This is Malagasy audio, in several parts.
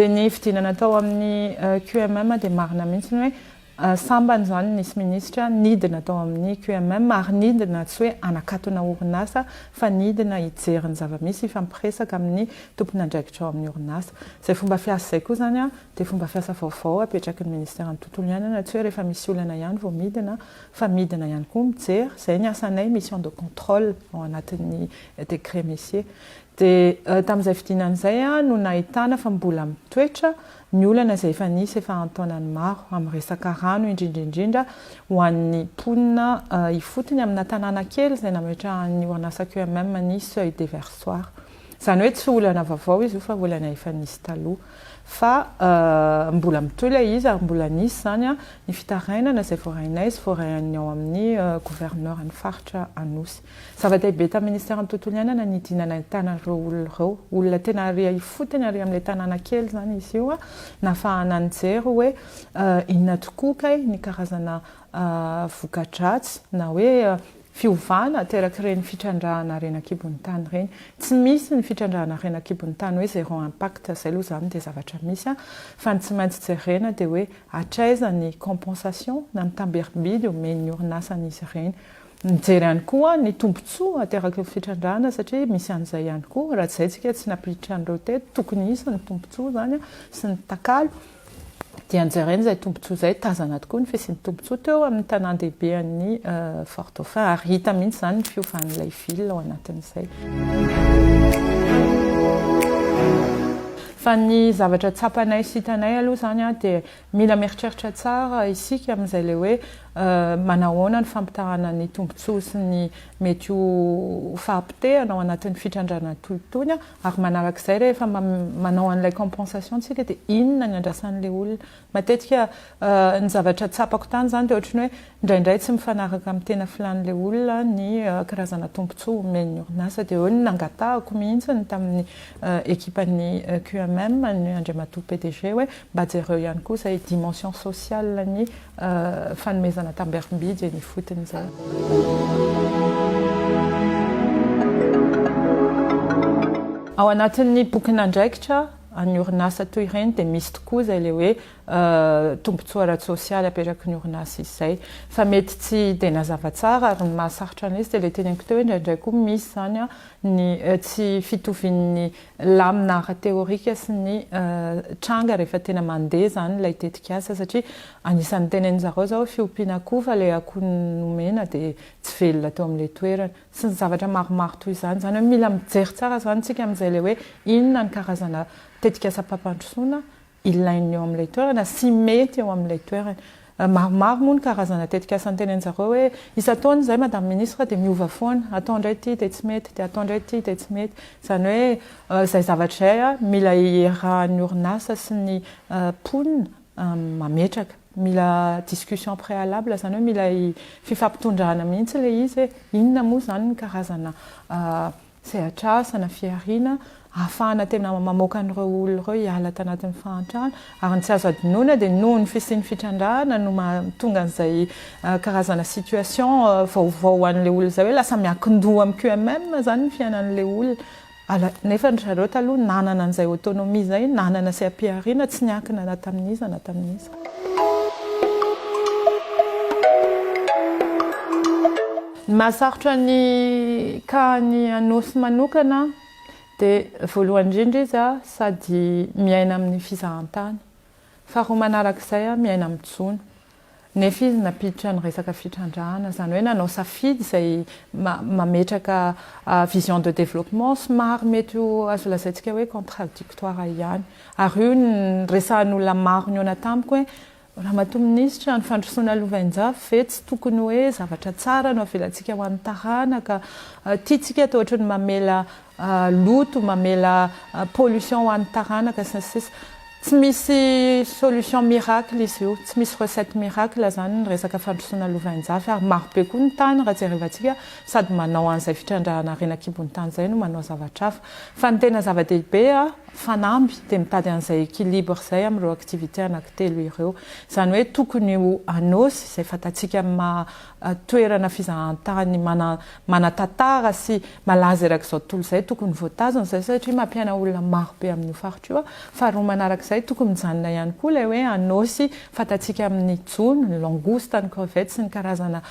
dia ny fidinana tao amin'ny QMM dia marina mihitsy hoe sambany zany nisy ministra nidina tao amin'ny QMM ary nidina tsy hoe anakatona orinasa fa nidina hijery ny zava-misy ifampiresaka amin'ny tompon'andraikitra ao amin'ny orinasa. Izay fomba fiasa izay koa zany dia fomba fiasa vaovao apetraky ny ministera ny tontolo iainana tsy hoe rehefa misy olana ihany vao midina fa midina ihany koa mijery. Izay ny asanay mission de contrôle ao anatin'ny décret messier. Dia tamin'izay fidinan'izay no nahitana fa mbola mitoetra ny olana izay efa nisy efa antaonany maro amin'ny resaka rano indrindra ho an'ny mponina ifotony amina tanàna kely izay nametrahan'ny orinasa QMM ny seuil déversoir. Izany hoe tsy olana vaovao izy io fa olana efa nisy taloha. Fa mbola mitohy ilay izy ary mbola nisy zany ny fitarainana izay voarainay sy voarain'ny ao amin'ny gouverneur ny faritra Anosy. Zava-dehibe tamin'ny ministera ny tontolo iainana ny idinana tanan'ireo olona tena ary ifotony ary amin'ilay tanàna kely zany izy io nahafahana nijery hoe inona tokoa kay ny karazana voka-dratsy na hoe fiovana teraky ireny fitrandrahana renakibon'ny tany ireny. Tsy misy ny fitrandrahana renakibon'ny tany hoe zéro impact izay aloha zany dia zavatra misy fa ny tsy maintsy jerena dia hoe hatraiza ny compensation na ny tamberimbidy omen'ny orinasan'izy ireny. Mijery ihany koa ny tombontsoa ateraky ny fitrandrahana satria misy an'izay ihany koa raha tsy izay tsika tsy napiditra an'ireo teto tokony hisy ny tombontsoa zany sy ny takalo. Dia anjerena izay tombontsoa izay tazana tokoa ny fisian'ny tombontsoa teo amin'ny tanàn-dehibean'ny Fort Dauphin ary hita mihitsy zany ny fiovan'ilay ville ao anatin'izay. Fa ny zavatra tsapanay sy hitanay aloha zany dia mila mieritreritra tsara isika amin'izay le hoe manahoana ny fampitarana ny tombontsoa sy ny mety ho fahampitehana ao anatin'ny fitrandrahana tontolo ary manarak'izay rehefa manao an'ilay compensation tsika dia inona ny andrasan'ilay olona. Matetika ny zavatra tsapako tany zany dia ohatrany hoe indraindray tsy mifanaraka amin'ny tena filan'ilay olona ny karazana tombontsoa omen'ny orinasa dia eo ny nangatahako mihitsy tamin'ny ekipan'ny QMM ny Andriamatoa PDG hoe mba jereo ihany koa izay dimension sociale ny fanomezana tamberimbidy ny fotony izay. Ao anatin'ny bokin'andraikitra ny orinasa toy ireny dia misy tokoa izay le hoe tombontsoa ara-tsosialy apetraky ny orinasa izay fa mety tsy dia nazava tsara ary ny mahasarotra an'izy dia ilay teneniko teo hoe indraindray koa misy zany ny tsy fitovian'ny lamina ara-teorika sy ny tranga rehefa tena mandeha zany ilay tetika asa satria anisan'ny tenenin-zareo zao fiompiana koa fa ilay akoho nomena dia tsy velona teo amin'ilay toerana sy ny zavatra maromaro toy izany zany hoe mila mijery tsara zany tsika amin'izay le hoe inona ny karazana tetika asa-pampandrosoana ilainy eo amin'ilay toerana sy mety eo amin'ilay toerana. Maromaro moa ny karazana tetika asa tenenin-zareo hoe isan-taona izay madame ministre dia miova foana atao indray ity dia tsy mety dia atao indray ity dia tsy mety izany hoe izay zavatra izay mila iarahan'ny orinasa sy ny mponina mametraka mila discussion préalable zany hoe mila fifampitondrahana mihitsy ilay izy inona moa zany ny karazana sehatra na fiarina ahafahana tena mamoaka an'ireo olona ireo hiala tanatin'ny fahantrana ary ny tsy azo adinoina dia noho ny fisian'ny fitrandrahana no mahatonga an'izay karazana situation vaovao an'ilay olona izay hoe lasa miankin-doha amin'ny QMM zany ny fiainan'ilay olona nefa ny zareo taloha nanana an'izay autonomie izay nanana sy ampiarina tsy niankina na tamin'iza na tamin'iza. Mahasarotra ny kahany Anosy manokana dia voalohany indrindra izy sady miaina amin'ny fizahantany faharoa manarak'izay miaina amin'ny tsona nefa izy napiditra ny resaka fitrandrahana zany hoe nanao safidy izay mametraka vision de développement somary mety ho azo lazaintsika hoe contradictoire ihany ary io ny resahan'olona maro ny ona tamiko hoe Ramatoa Minisitra ny fandrosoana lovain-jafy ve tsy tokony hoe zavatra tsara no avelantsika ho an'ny taranaka tiantsika atao ohatra ny mamela loto mamela pollution ho an'ny taranaka sy ny sisa tsy misy solution miracle izy io tsy misy recette miracle zany ny resaka fandrosoana lovain-jafy ary maro be koa ny tany raha jerevantsika sady manao an'izay fitrandrahana renakibon'ny tany izay no manao zavatra hafa fa ny tena zava-dehibe fanamby dia mitady an'izay équilibre izay amin'ireo activité anankitelo ireo. Izany hoe tokony ho anosy izay fantatsika toerana fizahantany manatantara sy malaza erak'izao tontolo izay tokony voatazana izay satria mampiana olona maro be amin'io faritra io. Faharoa manarak'izay tokony mijanona ihany koa ilay hoe anosy fantatsika amin'ny jony, ny langouste, ny crevette sy ny karazana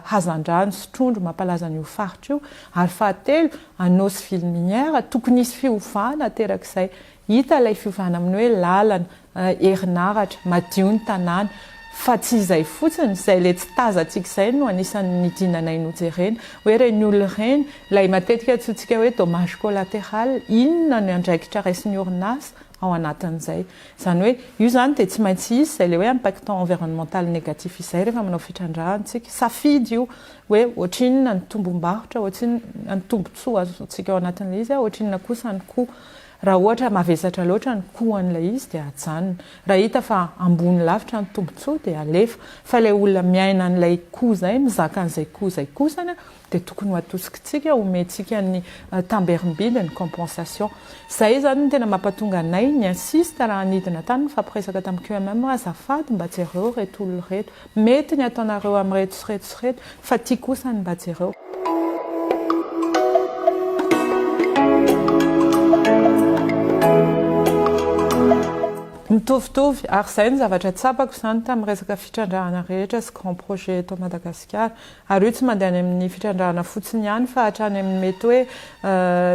hazandrano sy trondro mampalaza an'io faritra io. Ary fahatelo anosy ville minière tokony hisy fiovana terak'izay. Hita ilay fiovana amin'ny hoe lalana herinaratra madio ny tanàna fa tsy izay fotsiny izay le tsy tazantsika izay no anisan'ny nidinanay nojerena hoe reny olona ireny ilay matetika antsointsika hoe dommage collatéral inona ny andraikitra raisin'ny orinasa ao anatin'izay. Izany hoe io izany dia tsy maintsy izy izay le hoe impactant environnemental négatif izay rehefa manao fitrandrahantsika. Safidy io hoe ohatrinona ny tombom-barotra, ohatrinona ny tombontsoa azontsika ao anatin'ilay izy, ohatrinona kosa ny koa. Raha ohatra mavesatra loatra ny koan'ilay izy dia ajanona. Raha hita fa ambony lavitra ny tombontsoa dia alefa. Fa ilay olona miaina an'ilay koa izay, mizaka an'izay koa izay kosana dia tokony ho atosikintsika, omentsika ny tamberimbily, ny compensation. Izay zany no tena mampatonga anay ny insiste raha nidina tany nifampiresaka tamin'ny QMM azafady mba jereo reto olona reto. Mety ny ataonareo amin'reto sy reto sy reto fa tia kosa ny mba jereo. Mitovitovy ary izay ny zavatra tsapako izany tamin'ny resaka fitrandrahana rehetra sy grand projet eto Madagasikara. Ary io tsy mandeha any amin'ny fitrandrahana fotsiny ihany fa hatrany amin'ny mety hoe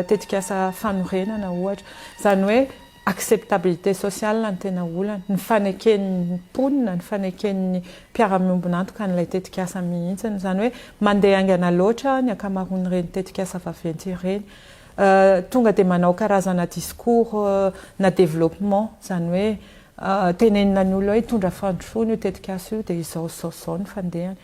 tetikasa fanorenana ohatra. Izany hoe acceptabilité sociale ny tena olana, ny faneken'ny mponina, ny faneken'ny mpiara-miombonantoka n'ilay tetikasa mihitsiny. Izany hoe mandeha aingana loatra ny ankamaroan'ireny tetikasa vaventy ireny. Tonga dia manao karazana discours na développement, izany hoe tenenina ny olona hoe hitondra fandrosoana io tetikasa io dia izao ny fandehany.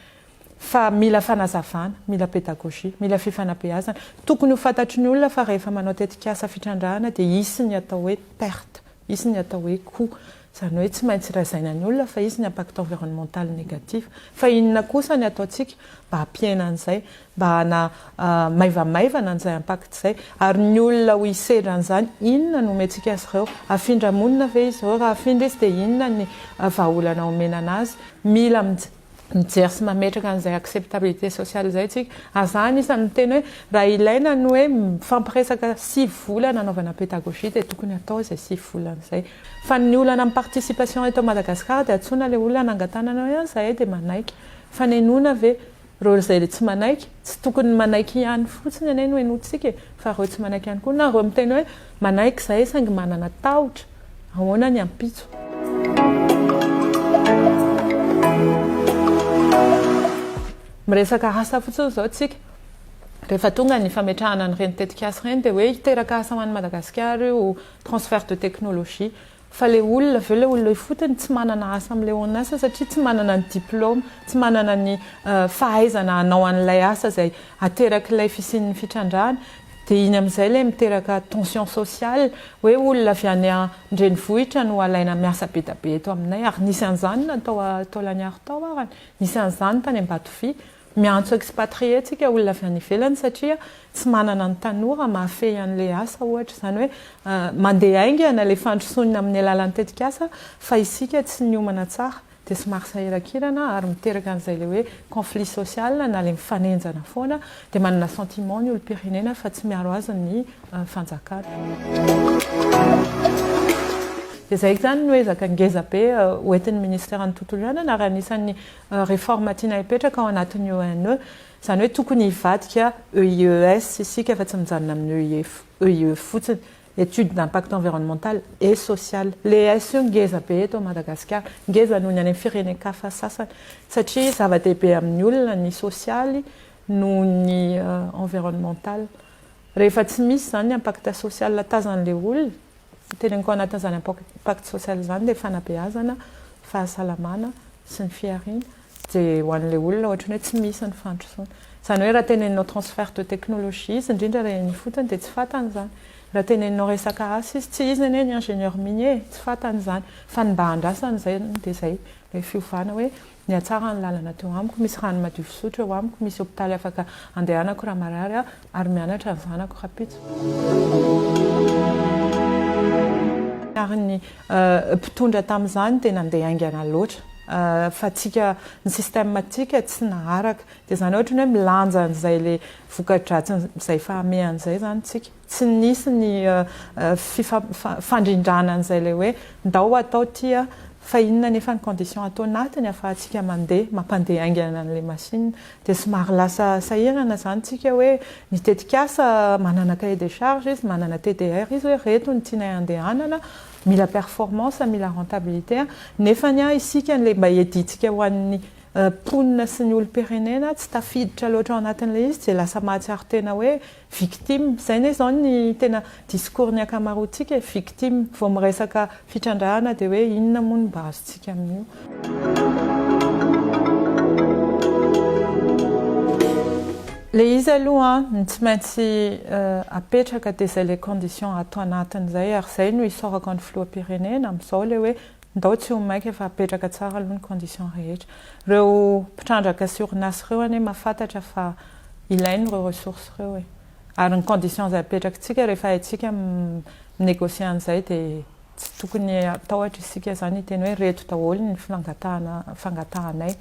Fa mila fanazavana, mila pédagogie, mila fifanabeazana. Tokony ho fantatry ny olona fa rehefa manao tetikasa fitrandrahana dia hisy ny atao hoe perte, hisy ny atao hoe coût. Izany hoe tsy maintsy razaina ny olona fa hisy ny impact environnemental négatif. Fa inona kosa ny ataontsika mba hampiena an'izay, mba hana maivamaivana an'izay impact izay. Ary ny olona ho hisedra an'izany, inona no omentsika azy ireo? Afindra monina ve izy ireo? Raha afindra izy dia inona ny vahaolana omena anazy? Mila mijery sy mametraka an'izay acceptabilité sociale izay tsika. Azany isan'ny tena hoe raha ilaina ny hoe mifampiresaka 6 volana anaovana pédagogie dia tokony atao izay 6 volana izay. Fa ny olana amin'ny participation eto Madagasikara dia antsoina ilay olona nangatanana hoe izay dia manaiky. Fa nenona ve reo izay tsy manaiky, tsy tokony manaiky ihany fotsiny ane no henotsika fa reo tsy manaiky ihany koa. Na reo miteny hoe manaiky izay saingy manana tahotra, ahoana ny ampitso. Miresaka asa fotsiny izao tsika. Rehefa tonga ny fametrahana n'ireny tetikasa ireny dia hoe hiteraka asa ho an'i Madagasikara io transfert de technologie. Fa ilay olona aveo ilay olona ifotony tsy manana asa amin'ilay orinasa satria tsy manana ny diplôma, tsy manana ny fahaizana hanao an'ilay asa izay ateraka ilay fisian'ny fitrandrahana. Dia iny amin'izay ilay miteraka tension sociale hoe olona avy any an-drenivohitra no alaina miasa be da be eto aminay. Ary nisy an'izany natao laniary tao arany, nisy an'izany tany Ambatofia. Miantso expatrié tsika olona avy any ivelany satria tsy manana ny tanora mahafehy an'ilay asa ohatra. Izany hoe mandeha aingana ilay fandrosoana amin'ny alalan'ny tetikasa fa isika tsy niomana tsara dia somary sahiran-kirana ary miteraka an'izay ilay hoe conflit social na ilay mifanenjana foana dia manana sentiment ny olom-pirenena fa tsy miaro azy ny fanjakana. Dia izay zany no ezaka ngeza be hoentin'ny ministera ny tontolo iainana ary anisan'ny réforme tiana hipetraka ao anatin'ny ONE. Izany hoe tokony hivadika EIES isika fa tsy mijanona amin'ny EIE fotsiny, étude d'impact environnemental et social. Le ES io ngeza be eto Madagasikara, ngeza noho ny any amin'ny firenen-kafa sasany satria zava-dehibe amin'ny olona ny sosialy noho ny environnemental. Rehefa tsy misy zany impact social tazan'ilay olona, teneniko anatin'izany impact social izany dia fanabeazana, fahasalamana sy ny fiariana dia ho an'ilay olona ohatran'ny hoe tsy misy ny fandrosoana. Izany hoe raha teneninao transfert de technologie izy indrindra raha ny fotony dia tsy fantan'izany. Raha teneninao resaka asa izy tsy izy anie ny ingénieur minier, tsy fantan'izany. Fa ny mba handrasana izay dia izay ilay fiovana hoe ny atsara ny lalana teo amiko, misy rano madio fisotro eo amiko, misy hopitaly afaka andehanako raha marary ary mianatra ny zanako rapitso. Ary ny mpitondra tamin'izany tena andeha aingana loatra. Fa tsika ny système tsika tsy naharaka dia zany ohatra hoe milanja an'izay le voka-dratsiny izay fahamehan' izay zany tsika tsy nisy ny fandrindrana an'izay le hoe ndao atao tia fa inona nefa ny condition atao anatiny ahafahantsika mandeha mampandeha aingana an'ilay machine dia somary lasa sahirana zany tsika hoe nitetika asa manana cahier de charge izy manana TDR izy hoe reto ny tianay andehanana mila performance mila rentabilité nefa ny isika le mba editsika ho an'ny ponina sy ny olom-pirenena tsy tafiditra loatra ao anatin'ilay izy dia lasa mahatsiaro tena hoe victime zay ne zao ny tena discours ny akamaroantsika victime vao miresaka fitrandrahana dia hoe inona moa ny mba azontsika amin'io. Le izy aloha tsy maintsy apetraka dia zay le condition atao anatin'izay ary zay no isorako ny filoham-pirenena amin'izao le hoe ndao tsy ho maika fa apetraka tsara aloha ny condition rehetra. Reo mpitrandraka sy orinasy ireo anie mahafantatra fa ilainy ireo ressources ireo e. Ary ny condition izay apetrakantsika rehefa haitsika minégocie an'izay dia tsy tokony atao ohatra isika zany hiteny hoe reto daholo ny fangatahanay.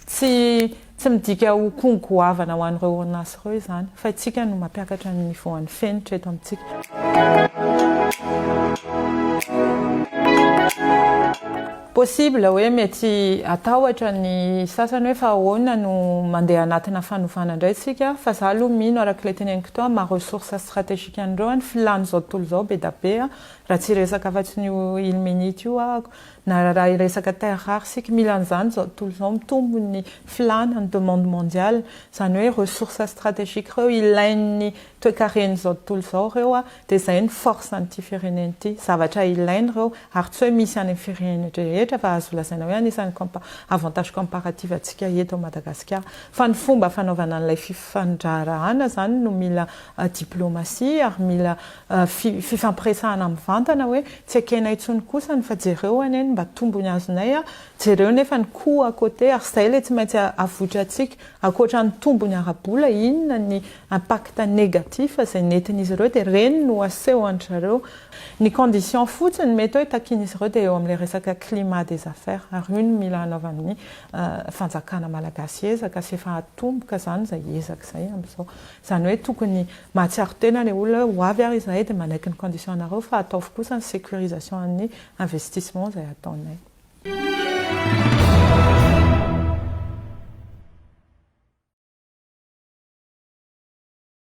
Tsy midika ho kongoavana ho an'ireo orinasy ireo izany fa itsika no mampiakatra ny niveau-an'ny fenitra eto amintsika. Possible hoe mety atao ohatra ny sasany hoe fa ahoana no mandeha anatina fanovana indray tsika fa za aloha mino araka ilay teneniko teo maha-ressource stratégique andreo ny filany zao tontolo zao be da be raha tsy resaka afa-tsy ny ilminity io ahako na raha resaka terre rare sika mila an'izany zao tontolo zao mitombo ny filana ny demande mondiale zany hoe ressource stratégique ireo ilain'ny toe-kareny zao tontolo zao ireo dia zay ny force an'ity firenena ity zavatra ilainy ireo ary tsy hoe misy any firenena rehetra fa azo lazaina hoe anisan'ny avantage comparative atsika eto Madagasikara fa ny fomba fanaovana an'ilay fifandraharahana zany no mila diplomatie ary mila fifampiresahana mivantana hoe tsy akena intsony kosa ny fa jereo anie mba tombony azonay jereo nefa ny coût à côté ary zay le tsy maintsy avotra atsika akoatra ny tombony ara-bola inona ny impact négatif zay nentin'izy ireo dia reny no aseho an-zareo ny condition fotsiny mety hoe takin'izy ireo dia eo amin'ilay resaka climat des affaires ary io no mila hanaova amin'ny fanjakana malagasy ezaka sy efa atomboka zany zay ezaka izay amin'izao zany hoe tokony mahatsiaro tena ilay olona ho avy ary izahay dia manaiky ny condition anareo fa ataovy kosa ny sécurisation an'ny investissement izay ataonay.